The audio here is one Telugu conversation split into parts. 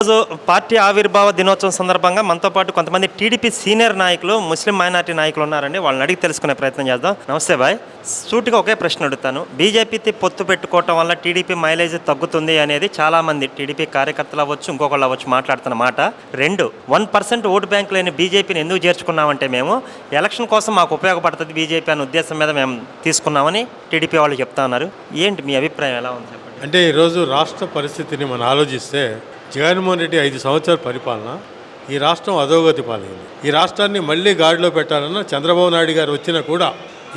రోజు పార్టీ ఆవిర్భావ దినోత్సవం సందర్భంగా మనతో పాటు కొంతమంది టీడీపీ సీనియర్ నాయకులు, ముస్లిం మైనార్టీ నాయకులు ఉన్నారండి. వాళ్ళని అడిగి తెలుసుకునే ప్రయత్నం చేద్దాం. నమస్తే బాయ్. సూటిగా ఒకే ప్రశ్న అడుగుతాను. బీజేపీతో పొత్తు పెట్టుకోవటం వల్ల టీడీపీ మైలేజ్ తగ్గుతుంది అనేది చాలామంది టీడీపీ కార్యకర్తలు అవ్వచ్చు, ఇంకొకళ్ళు అవ్వచ్చు మాట్లాడుతున్న మాట. 1% ఓటు బ్యాంకు లేని బీజేపీని ఎందుకు చేర్చుకున్నామంటే మేము ఎలక్షన్ కోసం మాకు ఉపయోగపడుతుంది బీజేపీ అనే ఉద్దేశం మీద మేము తీసుకున్నామని టీడీపీ వాళ్ళు చెప్తా ఉన్నారు. ఏంటి మీ అభిప్రాయం ఎలా ఉంది చెప్పండి? అంటే ఈరోజు రాష్ట్ర పరిస్థితిని మనం ఆలోచిస్తే జగన్మోహన్ రెడ్డి 5 సంవత్సరాల పరిపాలన ఈ రాష్ట్రం అధోగతి పాలైంది. ఈ రాష్ట్రాన్ని మళ్ళీ గాడిలో పెట్టాలన్న చంద్రబాబు నాయుడు గారు వచ్చినా కూడా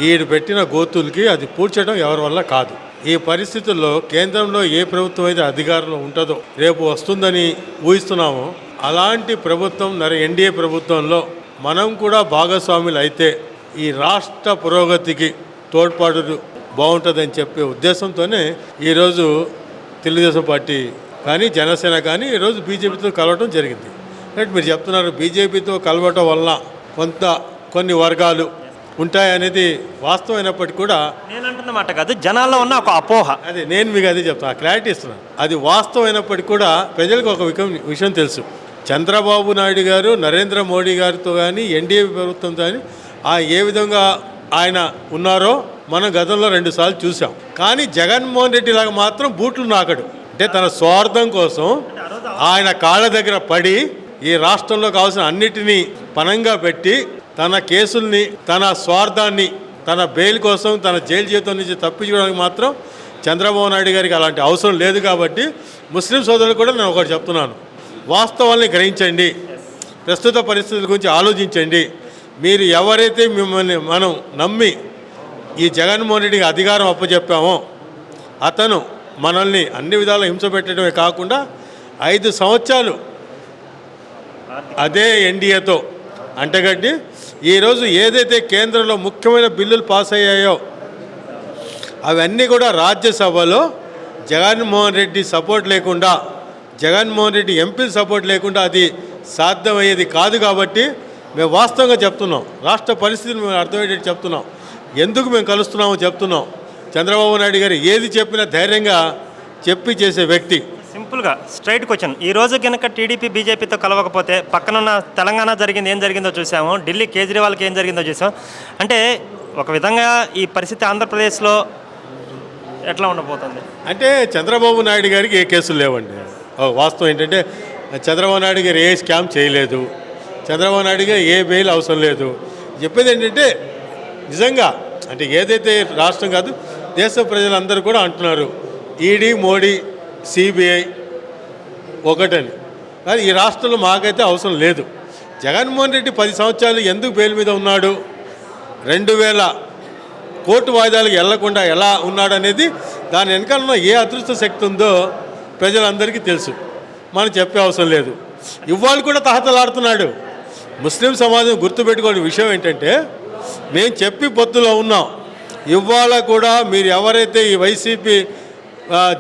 ఈడు పెట్టిన గోతులకి అది పూడ్చడం ఎవరి వల్ల కాదు. ఈ పరిస్థితుల్లో కేంద్రంలో ఏ ప్రభుత్వం అయితే అధికారంలో ఉంటుందో రేపు వస్తుందని ఊహిస్తున్నామో అలాంటి ప్రభుత్వం ఎన్డీఏ ప్రభుత్వంలో మనం కూడా భాగస్వాములు అయితే ఈ రాష్ట్ర పురోగతికి తోడ్పాటు బాగుంటుందని చెప్పే ఉద్దేశంతోనే ఈరోజు తెలుగుదేశం పార్టీ కానీ జనసేన కానీ ఈరోజు బీజేపీతో కలవటం జరిగింది. అంటే మీరు చెప్తున్నారు బీజేపీతో కలవటం వల్ల కొన్ని వర్గాలు ఉంటాయనేది వాస్తవమైనప్పటికీ కూడా నేను అంటున్నమాట కాదు, జనాల్లో ఉన్న ఒక అపోహ. అదే నేను మీకు అదే చెప్తాను, క్లారిటీ ఇస్తున్నాను. అది వాస్తవమైనప్పటికీ కూడా ప్రజలకు ఒక విషయం తెలుసు. చంద్రబాబు నాయుడు గారు నరేంద్ర మోడీ గారితో కానీ ఎన్డీఏ ప్రభుత్వంతో కానీ ఏ విధంగా ఆయన ఉన్నారో మనం గతంలో 2 సార్లు చూసాం. కానీ జగన్మోహన్ రెడ్డి లాగా మాత్రం బూట్లు నాకడు. అంటే తన స్వార్థం కోసం ఆయన కాళ్ళ దగ్గర పడి ఈ రాష్ట్రంలో కావాల్సిన అన్నిటినీ పణంగా పెట్టి తన కేసుల్ని, తన స్వార్థాన్ని, తన బెయిల్ కోసం, తన జైలు జీవితం నుంచి తప్పించుకోవడానికి మాత్రం చంద్రబాబు నాయుడు గారికి అలాంటి అవసరం లేదు. కాబట్టి ముస్లిం సోదరులు కూడా నేను ఒకటి చెప్తున్నాను, వాస్తవాల్ని గ్రహించండి, ప్రస్తుత పరిస్థితుల గురించి ఆలోచించండి. మీరు ఎవరైతే మిమ్మల్ని మనం నమ్మి ఈ జగన్మోహన్ రెడ్డికి అధికారం అప్పచెప్పామో అతను మనల్ని అన్ని విధాలా హింస పెట్టడమే కాకుండా 5 సంవత్సరాలు అదే ఎన్డీఏతో అంటగడ్డి ఈరోజు ఏదైతే కేంద్రంలో ముఖ్యమైన బిల్లులు పాస్ అయ్యాయో అవన్నీ కూడా రాజ్యసభలో జగన్మోహన్ రెడ్డి సపోర్ట్ లేకుండా, జగన్మోహన్ రెడ్డి ఎంపీల సపోర్ట్ లేకుండా అది సాధ్యమయ్యేది కాదు. కాబట్టి మేము వాస్తవంగా చెప్తున్నాం, రాష్ట్ర పరిస్థితిని మేము అర్థమయ్యేటట్టు చెప్తున్నాం, ఎందుకు మేము కలుస్తున్నామో చెప్తున్నాం. చంద్రబాబు నాయుడు గారు ఏది చెప్పినా ధైర్యంగా చెప్పి చేసే వ్యక్తి. సింపుల్గా స్ట్రైట్ క్వశ్చన్, ఈ రోజు కనుక టీడీపీ బీజేపీతో కలవకపోతే పక్కనున్న తెలంగాణ ఏం జరిగిందో చూసాము, ఢిల్లీ కేజ్రీవాల్కి ఏం జరిగిందో చూసాం. అంటే ఒక విధంగా ఈ పరిస్థితి ఆంధ్రప్రదేశ్లో ఎట్లా ఉండబోతుంది? అంటే చంద్రబాబు నాయుడు గారికి ఏ కేసులు లేవండి. వాస్తవం ఏంటంటే చంద్రబాబు నాయుడు గారు ఏ స్కామ్ చేయలేదు, చంద్రబాబు నాయుడు గారు ఏ బెయిల్ అవసరం లేదు. చెప్పేది ఏంటంటే నిజంగా అంటే ఏదైతే రాష్ట్రం కాదు దేశ ప్రజలందరూ కూడా అంటున్నారు ఈడీ, మోడీ, సిబిఐ ఒకటని. కానీ ఈ రాష్ట్రంలో మాకైతే అవసరం లేదు. జగన్మోహన్ రెడ్డి 10 సంవత్సరాలు ఎందుకు బెయిల్ మీద ఉన్నాడు, 2000 కోర్టు వాయిదాలకు వెళ్లకుండా ఎలా ఉన్నాడు అనేది దాని వెనకాల ఏ అదృష్ట శక్తి ఉందో ప్రజలందరికీ తెలుసు, మనం చెప్పే అవసరం లేదు. ఇవాళ కూడా తహతలాడుతున్నాడు. ముస్లిం సమాజం గుర్తుపెట్టుకోని విషయం ఏంటంటే మేము చెప్పి పొత్తులో ఉన్నాం. ఇవాళ కూడా మీరు ఎవరైతే ఈ వైసీపీ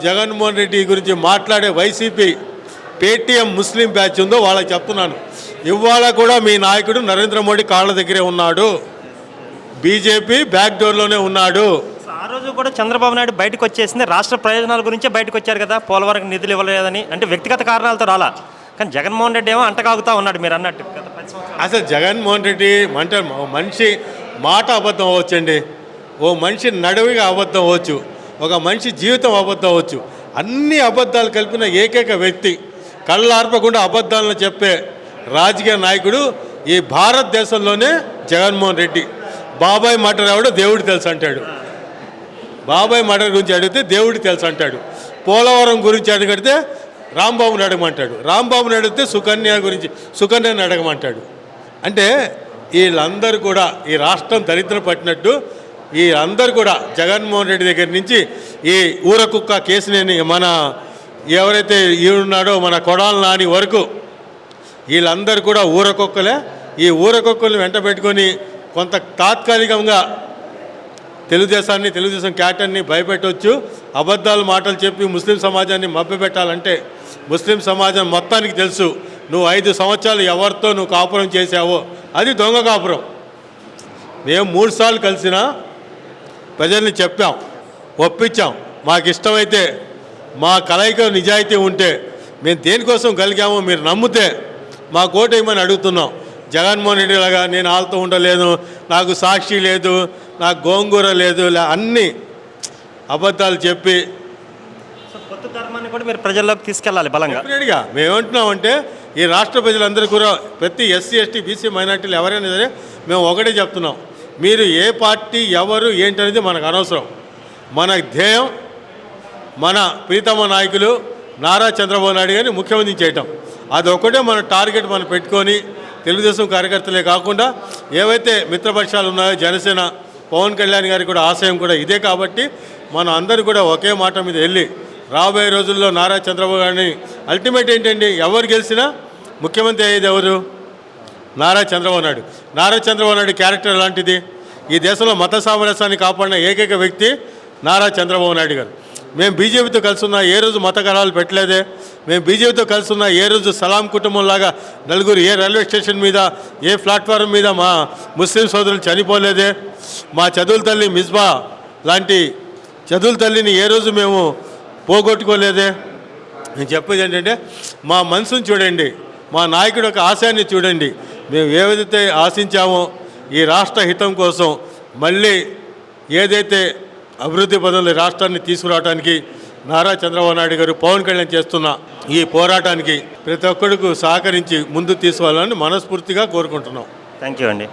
జగన్మోహన్ రెడ్డి గురించి మాట్లాడే వైసీపీ పేటీఎం ముస్లిం బ్యాచ్ ఉందో వాళ్ళకి చెప్తున్నాను, ఇవాళ కూడా మీ నాయకుడు నరేంద్ర మోడీ కాళ్ళ దగ్గరే ఉన్నాడు, బీజేపీ బ్యాక్ డోర్లోనే ఉన్నాడు. ఆ రోజు కూడా చంద్రబాబు నాయుడు బయటకు వచ్చేసింది రాష్ట్ర ప్రయోజనాల గురించే బయటకు వచ్చారు కదా, పోలవరం నిధులు ఇవ్వలేదని, అంటే వ్యక్తిగత కారణాలతో రాలా. కానీ జగన్మోహన్ రెడ్డి ఏమో అంటకాగుతూ ఉన్నాడు మీరు అన్నట్టు. అసలు జగన్మోహన్ రెడ్డి అంటే మనిషి మాట అబద్ధం అవ్వచ్చండి, ఓ మనిషి నడవిగా అబద్ధం అవ్వచ్చు, ఒక మనిషి జీవితం అబద్ధం అవ్వచ్చు. అన్ని అబద్ధాలు కలిపిన ఏకైక వ్యక్తి, కళ్ళార్పకుండా అబద్ధాలను చెప్పే రాజకీయ నాయకుడు ఈ భారతదేశంలోనే జగన్మోహన్ రెడ్డి. బాబాయ్ మటర్ ఎవడో దేవుడు తెలుసు అంటాడు, బాబాయ్ మటర్ గురించి అడిగితే దేవుడికి తెలుసు అంటాడు, పోలవరం గురించి అడిగితే రాంబాబుని అడగమంటాడు, రాంబాబుని అడిగితే సుకన్యని అడగమంటాడు. అంటే వీళ్ళందరూ కూడా ఈ రాష్ట్రం దరిద్రం పట్టినట్టు వీళ్ళందరూ కూడా జగన్మోహన్ రెడ్డి దగ్గర నుంచి ఈ ఊరకుక్క కేసుని మన ఎవరైతే ఈడున్నాడో మన కొడాల నాని వరకు వీళ్ళందరూ కూడా ఊరకుక్కలే. ఈ ఊరకుక్కల్ని వెంట పెట్టుకొని కొంత తాత్కాలికంగా తెలుగుదేశం క్యాటర్ని భయపెట్టవచ్చు, అబద్ధాలు మాటలు చెప్పి ముస్లిం సమాజాన్ని మభ్యపెట్టాలంటే ముస్లిం సమాజం మొత్తానికి తెలుసు నువ్వు 5 సంవత్సరాలు ఎవరితో నువ్వు కాపురం చేశావో అది దొంగ కాపురం. మేము 3 సార్లు కలిసినా ప్రజల్ని చెప్పాం, ఒప్పించాం, మాకు ఇష్టమైతే మా కలయిక నిజాయితీ ఉంటే మేము దేనికోసం కలిగామో మీరు నమ్మితే మా కోటేయమని అడుగుతున్నాం. జగన్మోహన్ రెడ్డి లాగా నేను వాళ్ళతో ఉండలేను, నాకు సాక్షి లేదు, నాకు గోంగూర లేదు, అన్నీ అబద్ధాలు చెప్పి సో పొత్తు ధర్మాన్ని కూడా మీరు ప్రజల్లోకి తీసుకెళ్ళాలి బలంగా. డెఫినెట్గా మేమేమంటున్నామంటే ఈ రాష్ట్ర ప్రజలందరూ కూడా ప్రతి ఎస్సీ ఎస్టీ బీసీ మైనార్టీలు ఎవరైనా సరే మేము ఒకటే చెప్తున్నాం, మీరు ఏ పార్టీ ఎవరు ఏంటనేది మనకు అనవసరం. మన ధ్యేయం మన ప్రీతమ నాయకులు నారా చంద్రబాబు నాయుడు గారిని ముఖ్యమంత్రి చేయటం, అది ఒకటే మన టార్గెట్ మనం పెట్టుకొని తెలుగుదేశం కార్యకర్తలే కాకుండా ఏవైతే మిత్రపక్షాలు ఉన్నాయో జనసేన పవన్ కళ్యాణ్ గారికి కూడా ఆశయం కూడా ఇదే. కాబట్టి మనం అందరూ కూడా ఒకే మాట మీద వెళ్ళి రాబోయే రోజుల్లో నారా చంద్రబాబు గారిని అల్టిమేట్ ఏంటండి, ఎవరు గెలిచినా ముఖ్యమంత్రి అయ్యేది ఎవరు? నారా చంద్రబాబు నాయుడు. నారా చంద్రబాబు నాయుడు క్యారెక్టర్ ఎలాంటిది? ఈ దేశంలో మత సామరస్యాన్ని కాపాడిన ఏకైక వ్యక్తి నారా చంద్రబాబు నాయుడు గారు. మేము బీజేపీతో కలిసి ఉన్న ఏ రోజు మత కళాలు పెట్టలేదే. మేము బీజేపీతో కలిసి ఉన్న ఏ రోజు సలాం కుటుంబంలాగా నలుగురు ఏ రైల్వే స్టేషన్ మీద ఏ ప్లాట్ఫారం మీద మా ముస్లిం సోదరులు చనిపోలేదే. మా చదువుల తల్లి మిస్బా లాంటి చదువుల తల్లిని ఏ రోజు మేము పోగొట్టుకోలేదే. నేను చెప్పేది ఏంటంటే మా మనసును చూడండి, మా నాయకుడు యొక్క ఆశయాన్ని చూడండి. మేము ఏదైతే ఆశించామో ఈ రాష్ట్ర హితం కోసం మళ్ళీ ఏదైతే అభివృద్ధి పదంలో రాష్ట్రాన్ని తీసుకురావడానికి నారా చంద్రబాబు నాయుడు గారు పవన్ కళ్యాణ్ చేస్తున్న ఈ పోరాటానికి ప్రతి ఒక్కరికి సహకరించి ముందుకు తీసుకోవాలని మనస్ఫూర్తిగా కోరుకుంటున్నాం. థ్యాంక్ యూ అండి.